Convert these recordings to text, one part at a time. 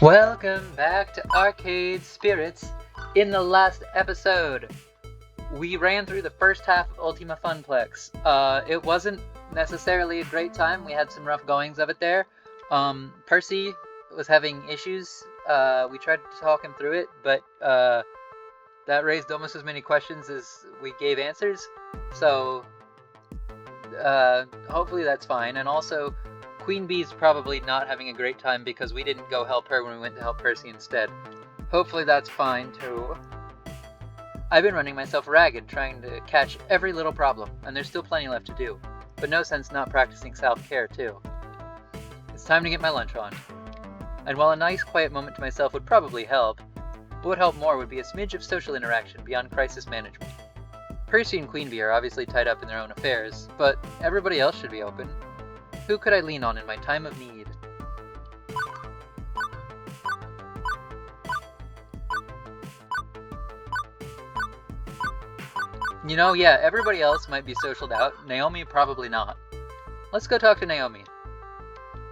Welcome back to Arcade Spirits. In the last episode, we ran through the first half of Ultima Funplex. It wasn't necessarily a great time. We had some rough goings of it there. Percy was having issues. We tried to talk him through it, but that raised almost as many questions as we gave answers. So hopefully that's fine. And also, Queen Bee's probably not having a great time because we didn't go help her when we went to help Percy instead. Hopefully that's fine too. I've been running myself ragged trying to catch every little problem, and there's still plenty left to do. But no sense not practicing self-care too. It's time to get my lunch on. And while a nice quiet moment to myself would probably help, what would help more would be a smidge of social interaction beyond crisis management. Percy and Queen Bee are obviously tied up in their own affairs, but everybody else should be open. Who could I lean on in my time of need? You know, yeah, everybody else might be socialed out. Naomi probably not. Let's go talk to Naomi.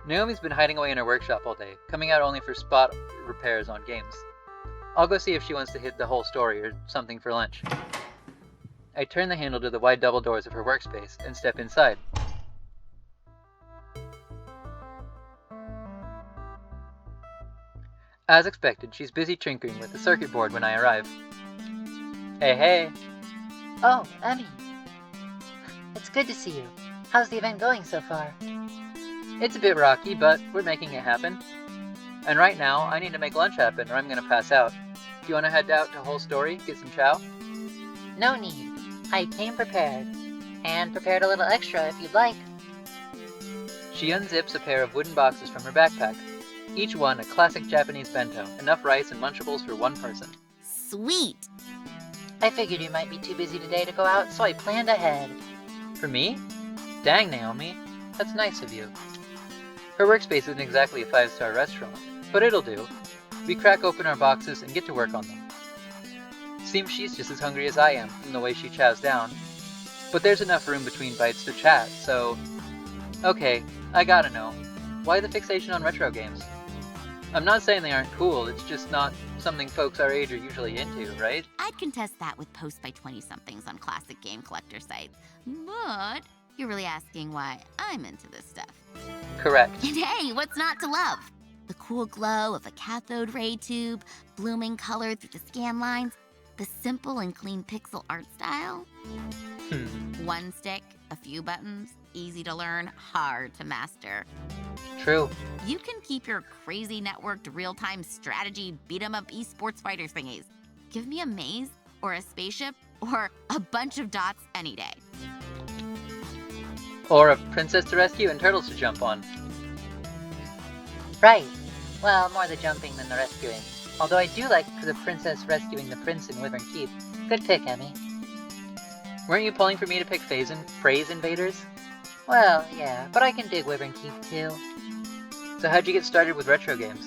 Naomi's been hiding away in her workshop all day, coming out only for spot repairs on games. I'll go see if she wants to hit the whole story or something for lunch. I turn the handle to the wide double doors of her workspace and step inside. As expected, she's busy tinkering with the circuit board when I arrive. Hey. Oh, Emmy. It's good to see you. How's the event going so far? It's a bit rocky, but we're making it happen. And right now, I need to make lunch happen or I'm gonna pass out. Do you want to head out to Whole Story, get some chow? No need. I came prepared. And prepared a little extra if you'd like. She unzips a pair of wooden boxes from her backpack. Each one a classic Japanese bento, enough rice and Lunchables for one person. Sweet! I figured you might be too busy today to go out, so I planned ahead. For me? Dang, Naomi. That's nice of you. Her workspace isn't exactly a 5-star restaurant, but it'll do. We crack open our boxes and get to work on them. Seems she's just as hungry as I am from the way she chows down. But there's enough room between bites to chat, so... Okay, I gotta know. Why the fixation on retro games? I'm not saying they aren't cool, it's just not something folks our age are usually into, right? I'd contest that with posts by 20-somethings on classic game collector sites. But you're really asking why I'm into this stuff. Correct. And hey, what's not to love? The cool glow of a cathode ray tube, blooming color through the scan lines, the simple and clean pixel art style. One stick, a few buttons, easy to learn, hard to master. True. You can keep your crazy networked real-time strategy beat-em-up esports fighter thingies. Give me a maze, or a spaceship, or a bunch of dots any day. Or a princess to rescue and turtles to jump on. Right. Well, more the jumping than the rescuing. Although I do like the princess rescuing the prince in Wyvern Keep. Good pick, Emmy. Weren't you pulling for me to pick phrase invaders? Well, yeah, but I can dig Wyvern Keep too. So how'd you get started with retro games?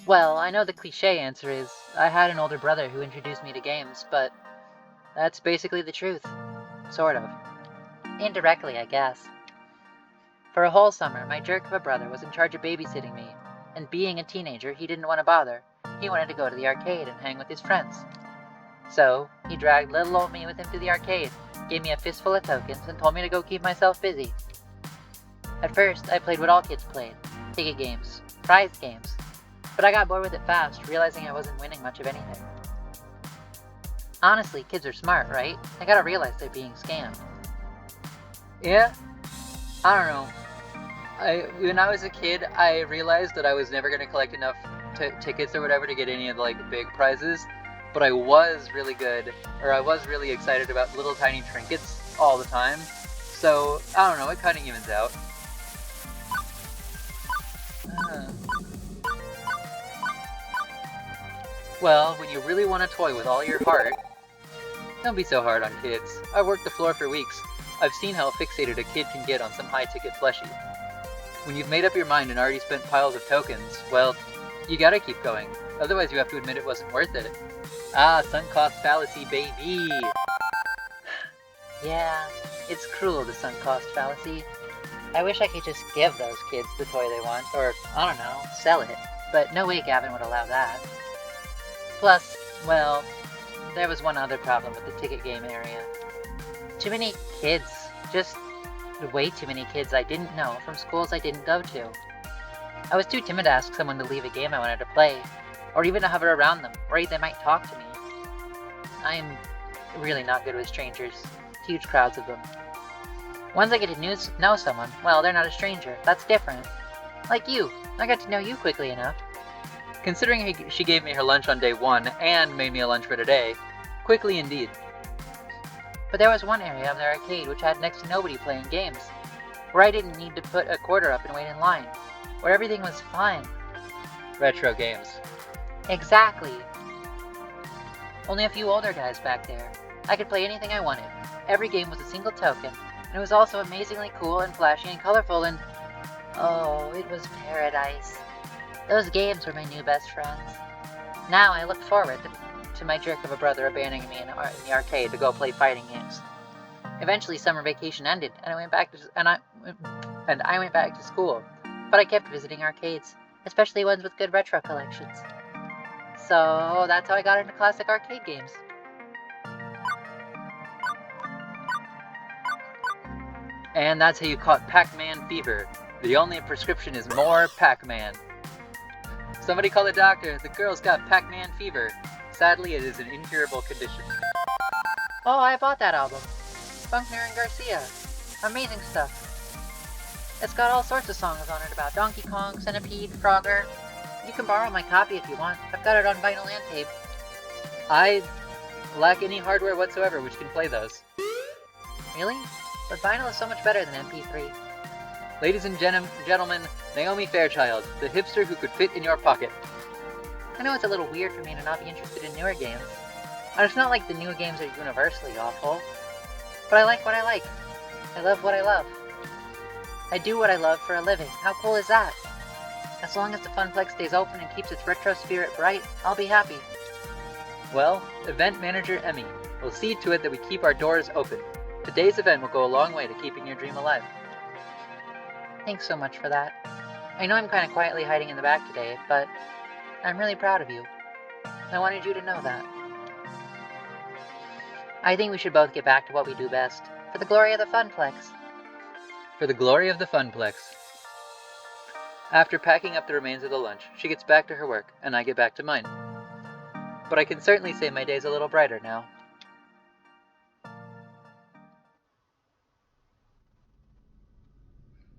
Well, I know the cliche answer is, I had an older brother who introduced me to games, but that's basically the truth. Sort of. Indirectly, I guess. For a whole summer, my jerk of a brother was in charge of babysitting me, and being a teenager, he didn't want to bother. He wanted to go to the arcade and hang with his friends. So, he dragged little old me with him to the arcade, gave me a fistful of tokens, and told me to go keep myself busy. At first, I played what all kids played, ticket games, prize games, but I got bored with it fast, realizing I wasn't winning much of anything. Honestly, kids are smart, right? I gotta realize they're being scammed. Yeah? I don't know. When I was a kid, I realized that I was never going to collect enough tickets or whatever to get any of the big prizes, but I was really good, or I was really excited about little tiny trinkets all the time, so I don't know, it kind of evens out. Well, when you really want a toy with all your heart, don't be so hard on kids. I've worked the floor for weeks. I've seen how fixated a kid can get on some high-ticket fleshie. When you've made up your mind and already spent piles of tokens, well, you gotta keep going. Otherwise you have to admit it wasn't worth it. Ah, sunk cost fallacy, baby! Yeah, it's cruel, the sunk cost fallacy. I wish I could just give those kids the toy they want, or, I don't know, sell it. But no way Gavin would allow that. Plus, well, there was one other problem with the ticket game area. Too many kids. Just way too many kids I didn't know from schools I didn't go to. I was too timid to ask someone to leave a game I wanted to play, or even to hover around them, worried they might talk to me. I'm really not good with strangers, huge crowds of them. Once I get to know someone, well, they're not a stranger. That's different. Like you, I got to know you quickly enough. Considering she gave me her lunch on day 1 and made me a lunch for today, quickly indeed. But there was one area of the arcade which had next to nobody playing games, where I didn't need to put a quarter up and wait in line, where everything was fun. Retro games. Exactly. Only a few older guys back there. I could play anything I wanted. Every game was a single token, and it was also amazingly cool and flashy and colorful and... oh, it was paradise. Those games were my new best friends. Now I look forward to my jerk of a brother abandoning me in the arcade to go play fighting games. Eventually summer vacation ended, and I went back to school, but I kept visiting arcades, especially ones with good retro collections. So that's how I got into classic arcade games. And that's how you caught Pac-Man fever. The only prescription is more Pac-Man. Somebody call the doctor. The girl's got Pac-Man fever. Sadly, it is an incurable condition. Oh, I bought that album. Funkner and Garcia. Amazing stuff. It's got all sorts of songs on it about Donkey Kong, Centipede, Frogger. You can borrow my copy if you want. I've got it on vinyl and tape. I lack any hardware whatsoever which can play those. Really? But vinyl is so much better than MP3. Ladies and gentlemen, Naomi Fairchild, the hipster who could fit in your pocket. I know it's a little weird for me to not be interested in newer games. And it's not like the newer games are universally awful. But I like what I like. I love what I love. I do what I love for a living. How cool is that? As long as the Funplex stays open and keeps its retro spirit bright, I'll be happy. Well, event manager Emmy will see to it that we keep our doors open. Today's event will go a long way to keeping your dream alive. Thanks so much for that. I know I'm kind of quietly hiding in the back today, but I'm really proud of you. I wanted you to know that. I think we should both get back to what we do best, for the glory of the Funplex. For the glory of the Funplex. After packing up the remains of the lunch, she gets back to her work, and I get back to mine. But I can certainly say my day's a little brighter now.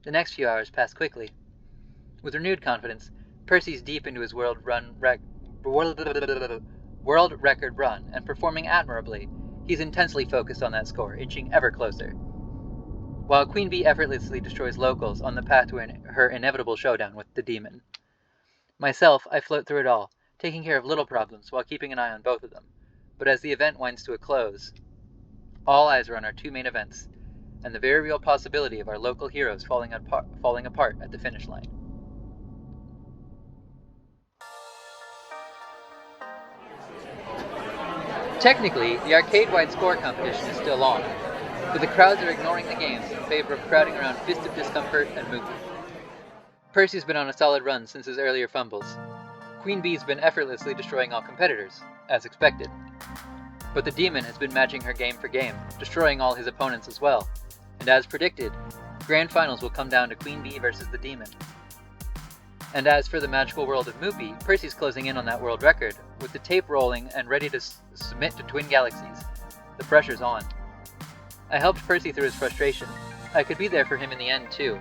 The next few hours pass quickly. With renewed confidence, Percy's deep into his world record run and performing admirably. He's intensely focused on that score, inching ever closer. While Queen Bee effortlessly destroys locals on the path to her inevitable showdown with the demon. Myself, I float through it all, taking care of little problems while keeping an eye on both of them. But as the event winds to a close, all eyes are on our two main events, and the very real possibility of our local heroes falling apart at the finish line. Technically, the arcade-wide score competition is still on, but the crowds are ignoring the games in favor of crowding around Fist of Discomfort and Mookie. Percy's been on a solid run since his earlier fumbles. Queen Bee's been effortlessly destroying all competitors, as expected. But the demon has been matching her game for game, destroying all his opponents as well. And as predicted, grand finals will come down to Queen Bee versus the demon. And as for the magical world of Moopy, Percy's closing in on that world record, with the tape rolling and ready to submit to Twin Galaxies. The pressure's on. I helped Percy through his frustration. I could be there for him in the end too.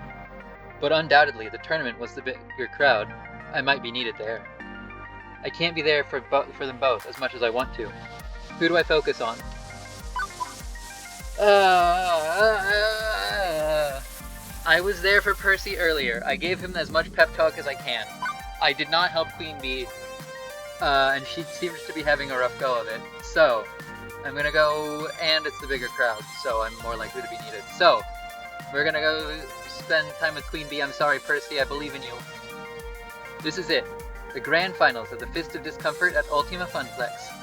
But undoubtedly, the tournament was the bigger crowd. I might be needed there. I can't be there for them both as much as I want to. Who do I focus on? I was there for Percy earlier. I gave him as much pep talk as I can. I did not help Queen Bee, and she seems to be having a rough go of it. So, I'm gonna go, and it's the bigger crowd, so I'm more likely to be needed. So, we're gonna go spend time with Queen Bee. I'm sorry, Percy, I believe in you. This is it. The grand finals of the Fist of Discomfort at Ultima Funplex.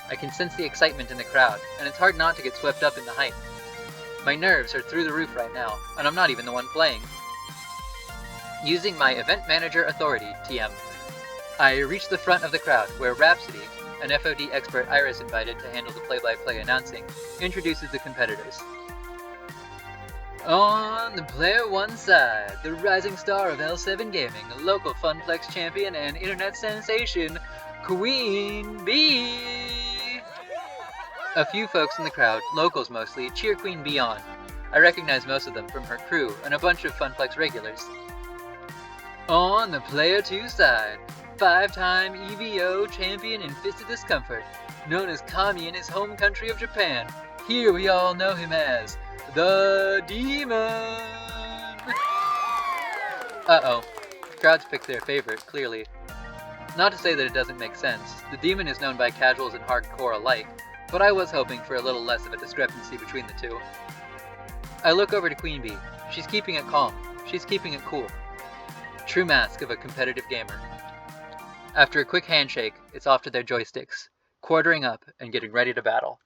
I can sense the excitement in the crowd, and it's hard not to get swept up in the hype. My nerves are through the roof right now, and I'm not even the one playing. Using my event manager authority, TM, I reach the front of the crowd, where Rhapsody, an FOD expert Iris invited to handle the play-by-play announcing, introduces the competitors. On the player one side, the rising star of L7 Gaming, a local Funplex champion and internet sensation, Queen Bee! A few folks in the crowd, locals mostly, cheer Queen Bee on. I recognize most of them from her crew and a bunch of Funplex regulars. On the player 2 side, 5-time EVO champion in Fist of Discomfort, known as Kami in his home country of Japan. Here we all know him as the Demon! Uh-oh. Crowds picked their favorite, clearly. Not to say that it doesn't make sense. The Demon is known by casuals and hardcore alike, but I was hoping for a little less of a discrepancy between the two. I look over to Queen Bee. She's keeping it calm. She's keeping it cool. True mask of a competitive gamer. After a quick handshake, it's off to their joysticks, quartering up and getting ready to battle.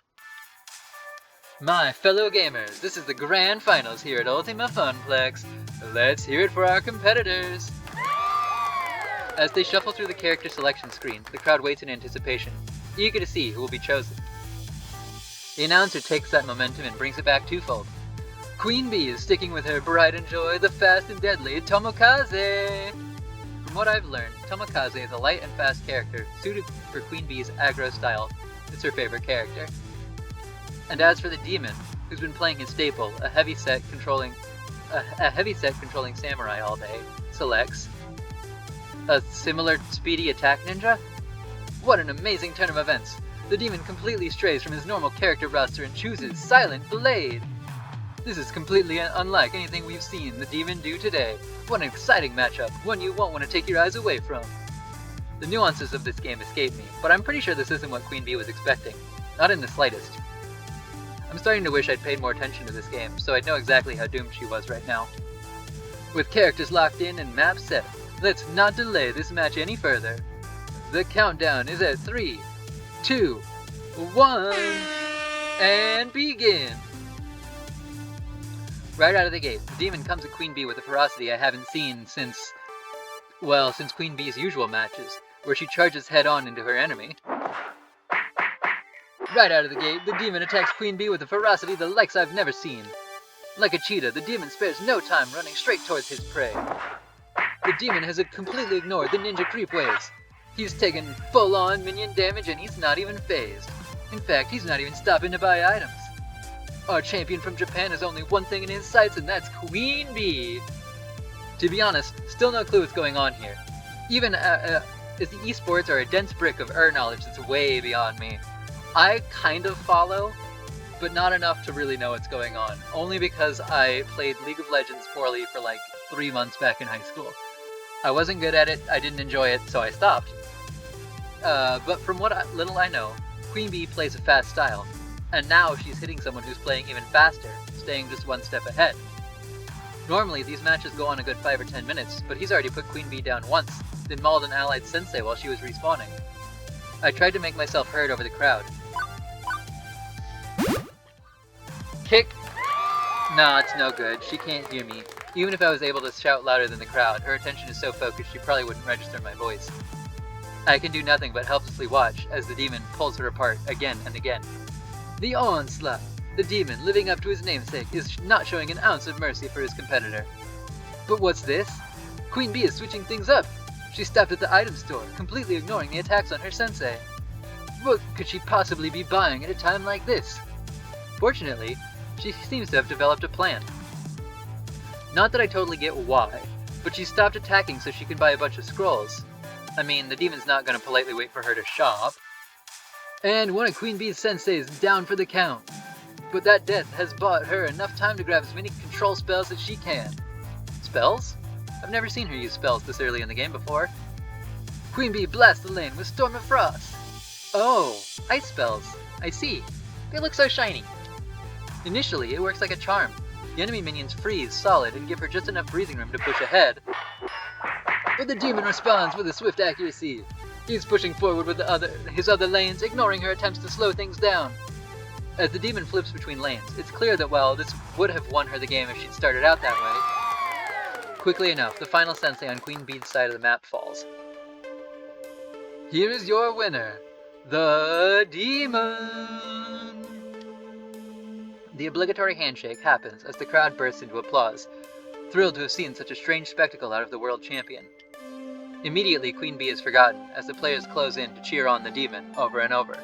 My fellow gamers, this is the grand finals here at Ultima Funplex. Let's hear it for our competitors! As they shuffle through the character selection screen, the crowd waits in anticipation, eager to see who will be chosen. The announcer takes that momentum and brings it back twofold. Queen Bee is sticking with her Bride and Joy, the fast and deadly Tomokaze! From what I've learned, Tomokaze is a light and fast character, suited for Queen Bee's aggro style. It's her favorite character. And as for the Demon, who's been playing his staple, a heavy-set controlling samurai all day, selects a similar speedy attack ninja? What an amazing turn of events! The Demon completely strays from his normal character roster and chooses Silent Blade! This is completely unlike anything we've seen the Demon do today. What an exciting matchup, one you won't want to take your eyes away from. The nuances of this game escape me, but I'm pretty sure this isn't what Queen Bee was expecting. Not in the slightest. I'm starting to wish I'd paid more attention to this game, so I'd know exactly how doomed she was right now. With characters locked in and maps set, let's not delay this match any further. The countdown is at 3, 2, 1, and begin! Right out of the gate, the Demon comes at Queen Bee with a ferocity I haven't seen since Queen Bee's usual matches, where she charges head-on into her enemy. Right out of the gate, the Demon attacks Queen Bee with a ferocity the likes I've never seen. Like a cheetah, the Demon spares no time running straight towards his prey. The Demon has completely ignored the ninja creep waves. He's taken full-on minion damage and he's not even phased. In fact, he's not even stopping to buy items. Our champion from Japan has only one thing in his sights, and that's Queen Bee! To be honest, still no clue what's going on here. Even as the esports are a dense brick of knowledge that's way beyond me. I kind of follow, but not enough to really know what's going on. Only because I played League of Legends poorly for like 3 months back in high school. I wasn't good at it, I didn't enjoy it, so I stopped. But from what little I know, Queen Bee plays a fast style. And now she's hitting someone who's playing even faster, staying just one step ahead. Normally, these matches go on a good 5 or 10 minutes, but he's already put Queen Bee down once, then mauled an allied sensei while she was respawning. I tried to make myself heard over the crowd. Kick! Nah, it's no good. She can't hear me. Even if I was able to shout louder than the crowd, her attention is so focused she probably wouldn't register my voice. I can do nothing but helplessly watch as the Demon pulls her apart again and again. The onslaught! The Demon, living up to his namesake, is not showing an ounce of mercy for his competitor. But what's this? Queen Bee is switching things up! She stopped at the item store, completely ignoring the attacks on her sensei. What could she possibly be buying at a time like this? Fortunately, she seems to have developed a plan. Not that I totally get why, but she stopped attacking so she could buy a bunch of scrolls. I mean, the Demon's not going to politely wait for her to shop. And one of Queen Bee's senseis is down for the count. But that death has bought her enough time to grab as many control spells as she can. Spells? I've never seen her use spells this early in the game before. Queen Bee blasts the lane with Storm of Frost. Oh, ice spells. I see. They look so shiny. Initially, it works like a charm. The enemy minions freeze solid and give her just enough breathing room to push ahead. But the Demon responds with a swift accuracy. He's pushing forward with his other lanes, ignoring her attempts to slow things down. As the demon flips between lanes, it's clear that while this would have won her the game if she'd started out that way, quickly enough, the final sensei on Queen Bee's side of the map falls. Here is your winner, the demon! The obligatory handshake happens as the crowd bursts into applause, thrilled to have seen such a strange spectacle out of the world champion. Immediately, Queen Bee is forgotten as the players close in to cheer on the demon over and over.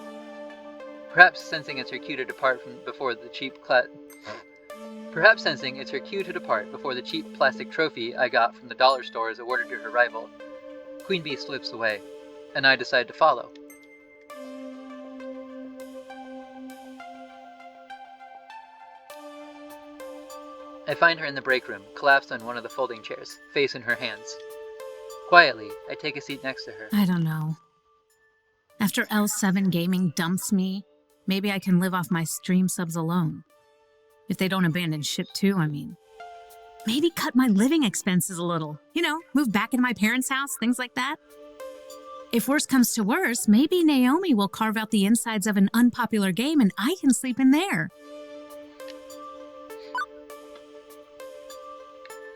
Perhaps sensing it's her cue to depart before the cheap plastic trophy I got from the dollar store is awarded to her rival, Queen Bee slips away, and I decide to follow. I find her in the break room, collapsed on one of the folding chairs, face in her hands. Quietly, I take a seat next to her. I don't know. After L7 Gaming dumps me, maybe I can live off my stream subs alone. If they don't abandon ship too, I mean. Maybe cut my living expenses a little. You know, move back into my parents' house, things like that. If worse comes to worse, maybe Naomi will carve out the insides of an unpopular game and I can sleep in there.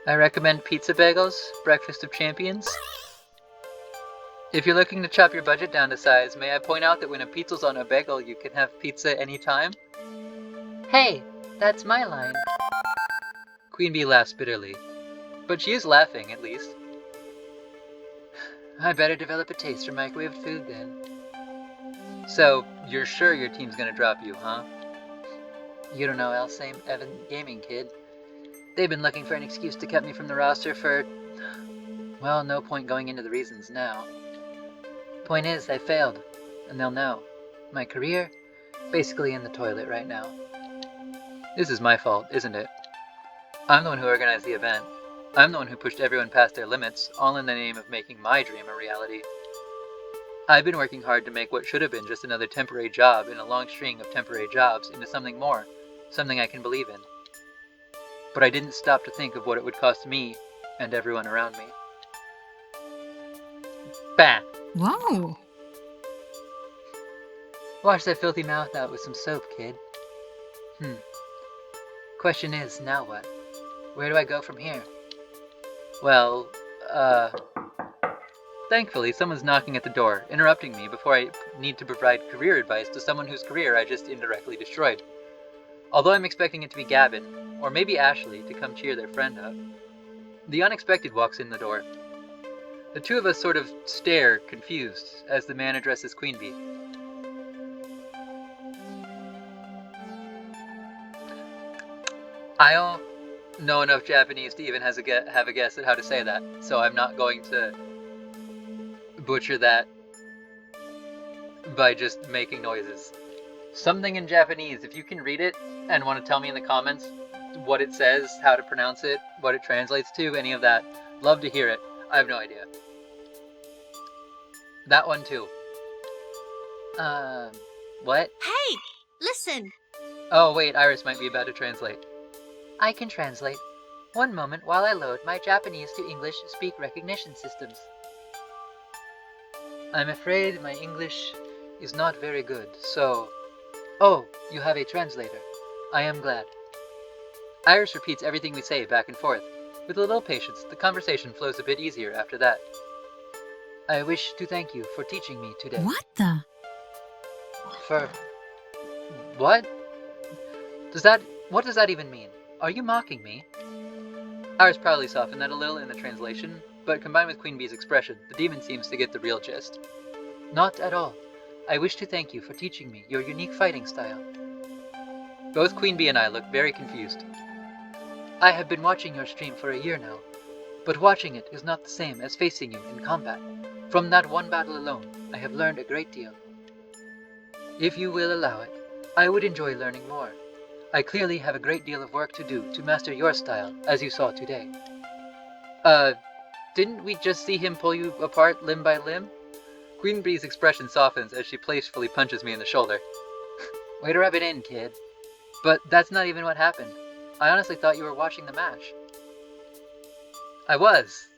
I recommend pizza bagels, breakfast of champions. If you're looking to chop your budget down to size, may I point out that when a pizza's on a bagel, you can have pizza anytime? Hey, that's my line. Queen Bee laughs bitterly. But she is laughing, at least. I better develop a taste for microwaved food, then. So, you're sure your team's gonna drop you, huh? You don't know L7 Gaming, kid. They've been looking for an excuse to cut me from the roster for... well, no point going into the reasons now. Point is, I failed, and they'll know. My career? Basically in the toilet right now. This is my fault, isn't it? I'm the one who organized the event. I'm the one who pushed everyone past their limits, all in the name of making my dream a reality. I've been working hard to make what should have been just another temporary job in a long string of temporary jobs into something more, something I can believe in. But I didn't stop to think of what it would cost me and everyone around me. Bah! Whoa! Wash that filthy mouth out with some soap, kid. Question is, now what? Where do I go from here? Well, thankfully someone's knocking at the door, interrupting me before I need to provide career advice to someone whose career I just indirectly destroyed. Although I'm expecting it to be Gavin, or maybe Ashley, to come cheer their friend up, the unexpected walks in the door. The two of us sort of stare, confused, as the man addresses Queen Bee. I don't know enough Japanese to even have a guess at how to say that, so I'm not going to butcher that by just making noises. Something in Japanese, if you can read it and want to tell me in the comments what it says, how to pronounce it, what it translates to, any of that, love to hear it. I have no idea. That one too. What? Hey, listen. Oh wait, Iris might be about to translate. I can translate. One moment while I load my Japanese to English speak recognition systems. I'm afraid my English is not very good, so... Oh, you have a translator. I am glad. Iris repeats everything we say back and forth. With a little patience, the conversation flows a bit easier after that. I wish to thank you for teaching me today. What the? For... what? What does that even mean? Are you mocking me? Iris probably softened that a little in the translation, but combined with Queen Bee's expression, the demon seems to get the real gist. Not at all. I wish to thank you for teaching me your unique fighting style. Both Queen Bee and I look very confused. I have been watching your stream for a year now, but watching it is not the same as facing you in combat. From that one battle alone, I have learned a great deal. If you will allow it, I would enjoy learning more. I clearly have a great deal of work to do to master your style, as you saw today. Didn't we just see him pull you apart limb by limb? Queen Bee's expression softens as she playfully punches me in the shoulder. Way to rub it in, kid. But that's not even what happened. I honestly thought you were watching the match. I was,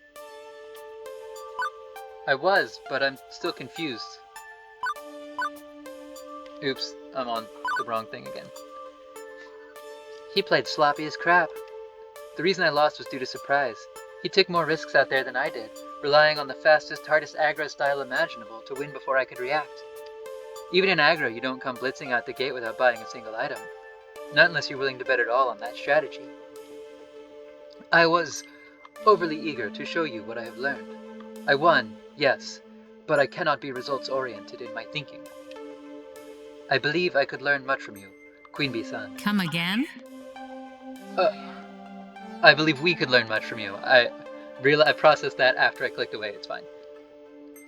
but I'm still confused. Oops, I'm on the wrong thing again. He played sloppy as crap. The reason I lost was due to surprise. He took more risks out there than I did, relying on the fastest, hardest aggro style imaginable to win before I could react. Even in aggro, you don't come blitzing out the gate without buying a single item. Not unless you're willing to bet it all on that strategy. I was overly eager to show you what I have learned. I won, yes, but I cannot be results-oriented in my thinking. I believe I could learn much from you, Queen Bee-san. Come again? I believe we could learn much from you. I processed that after I clicked away, it's fine.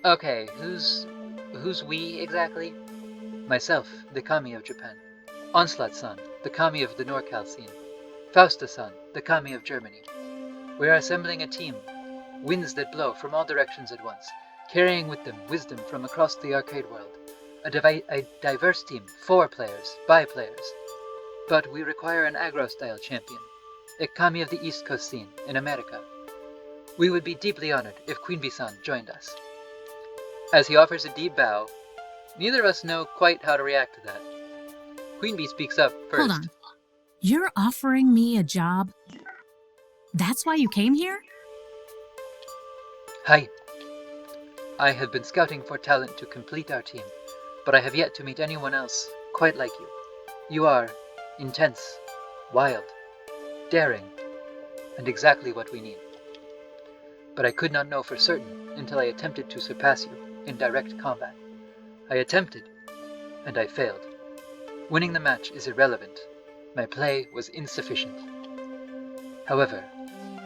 Okay, who's we exactly? Myself, the Kami of Japan. Onslaught-san, the Kami of the NorCal scene. Fausta-san, the Kami of Germany. We are assembling a team, winds that blow from all directions at once, carrying with them wisdom from across the arcade world. A diverse team, 4 players, by players. But we require an aggro-style champion, a Kami of the East Coast scene in America. We would be deeply honored if Queen Bee-san joined us. As he offers a deep bow, neither of us know quite how to react to that. Queen Bee speaks up first. Hold on. You're offering me a job? That's why you came here? Hi. I have been scouting for talent to complete our team, but I have yet to meet anyone else quite like you. You are intense, wild, daring, and exactly what we need. But I could not know for certain until I attempted to surpass you in direct combat. I attempted, and I failed. Winning the match is irrelevant. My play was insufficient. However,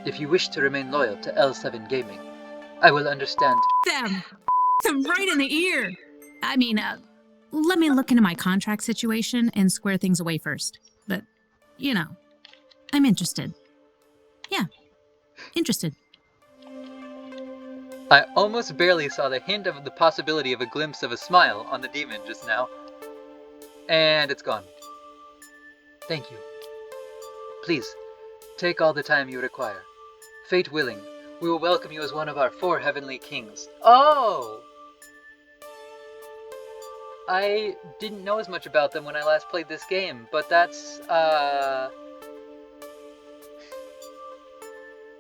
if you wish to remain loyal to L7 Gaming, I will understand. Them right in the ear. I mean, let me look into my contract situation and square things away first. But, you know, I'm interested. Yeah, interested. I almost barely saw the hint of the possibility of a glimpse of a smile on the demon just now. And it's gone. Thank you. Please, take all the time you require. Fate willing, we will welcome you as one of our 4 heavenly kings. Oh! I didn't know as much about them when I last played this game, but that's,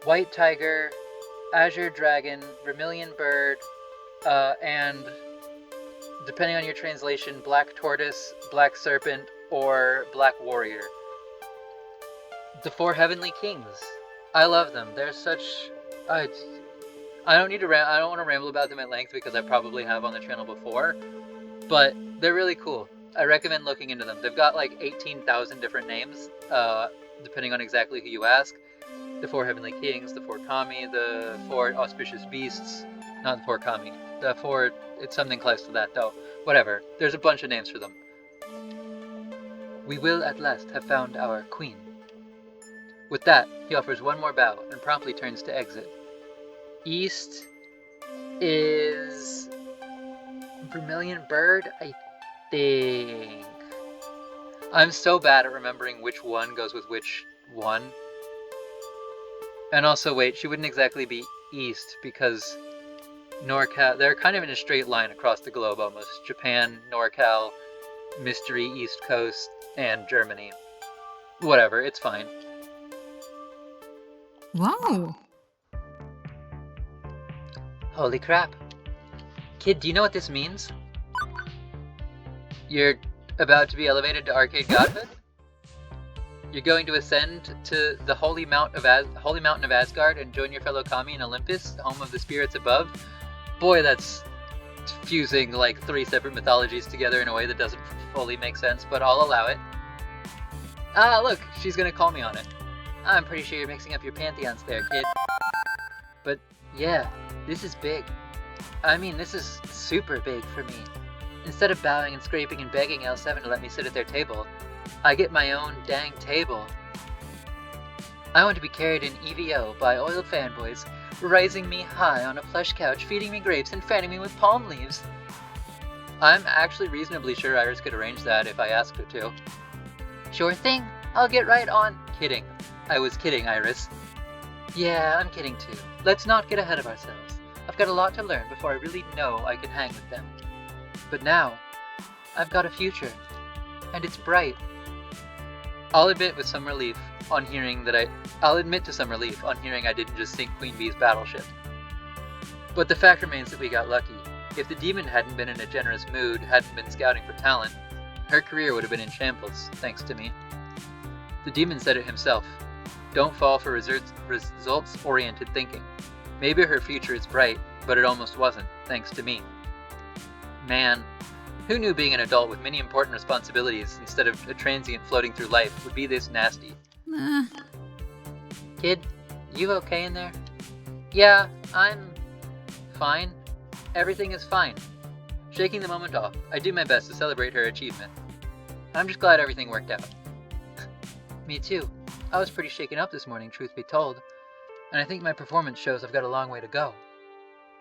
White Tiger, Azure Dragon, Vermilion Bird, and depending on your translation, Black Tortoise, Black Serpent, or Black Warrior. The 4 heavenly kings. I love them. They're such... I don't want to ramble about them at length because I probably have on the channel before, but they're really cool. I recommend looking into them. They've got like 18,000 different names, depending on exactly who you ask. The 4 heavenly kings, the 4 kami, the 4 auspicious beasts, not the 4 kami. The 4, it's something close to that though. Whatever, there's a bunch of names for them. We will at last have found our queen. With that, he offers one more bow and promptly turns to exit. East is Vermilion Bird, I think. I'm so bad at remembering which one goes with which one. And also, wait, she wouldn't exactly be east because NorCal, they're kind of in a straight line across the globe almost. Japan, NorCal, Mystery, East Coast, and Germany. Whatever, it's fine. Whoa. Holy crap. Kid, do you know what this means? You're about to be elevated to arcade godhood? You're going to ascend to the holy mountain of Asgard and join your fellow kami in Olympus, home of the spirits above? Boy, that's fusing like 3 separate mythologies together in a way that doesn't fully make sense, but I'll allow it. Ah, look, she's gonna call me on it. I'm pretty sure you're mixing up your pantheons there, kid. But yeah, this is big. I mean, this is super big for me. Instead of bowing and scraping and begging L7 to let me sit at their table, I get my own dang table. I want to be carried in EVO by oiled fanboys, raising me high on a plush couch, feeding me grapes and fanning me with palm leaves. I'm actually reasonably sure Iris could arrange that if I asked her to. Sure thing, I'll get right on. Kidding. I was kidding, Iris. Yeah, I'm kidding too. Let's not get ahead of ourselves. I've got a lot to learn before I really know I can hang with them. But now, I've got a future. and it's bright. I'll admit to some relief on hearing I didn't just sink Queen Bee's battleship. But the fact remains that we got lucky. If the demon hadn't been in a generous mood, hadn't been scouting for talent, her career would have been in shambles, thanks to me. The demon said it himself. Don't fall for results-oriented thinking. Maybe her future is bright, but it almost wasn't, thanks to me. Man, who knew being an adult with many important responsibilities instead of a transient floating through life would be this nasty? Kid, you okay in there? Yeah, I'm fine. Everything is fine. Shaking the moment off, I do my best to celebrate her achievement. I'm just glad everything worked out. Me too. I was pretty shaken up this morning, truth be told, and I think my performance shows I've got a long way to go.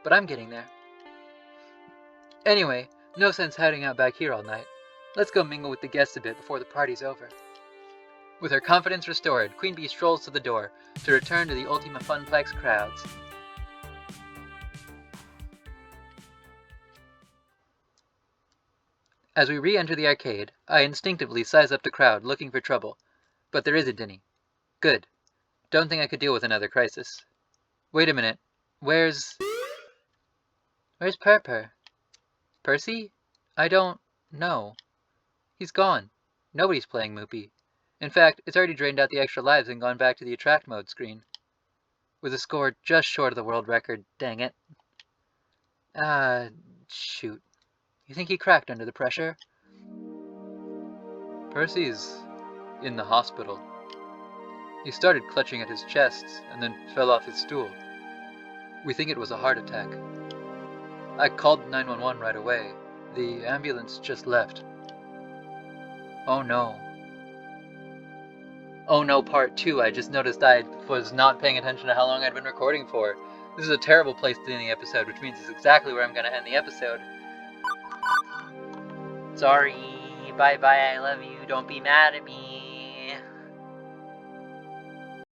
But I'm getting there. Anyway, no sense hiding out back here all night. Let's go mingle with the guests a bit before the party's over. With her confidence restored, Queen Bee strolls to the door to return to the Ultima Funplex crowds. As we re-enter the arcade, I instinctively size up the crowd, looking for trouble. But there isn't any. Good. Don't think I could deal with another crisis. Wait a minute. Where's Purr? Percy? I don't know. He's gone. Nobody's playing Moopy. In fact, it's already drained out the extra lives and gone back to the attract mode screen. With a score just short of the world record, dang it. Shoot. You think he cracked under the pressure? Percy's in the hospital. He started clutching at his chest and then fell off his stool. We think it was a heart attack. I called 911 right away. The ambulance just left. Oh no. Oh no, part 2. I just noticed I was not paying attention to how long I'd been recording for. This is a terrible place to end the episode, which means it's exactly where I'm going to end the episode. Sorry. Bye-bye, I love you. Don't be mad at me.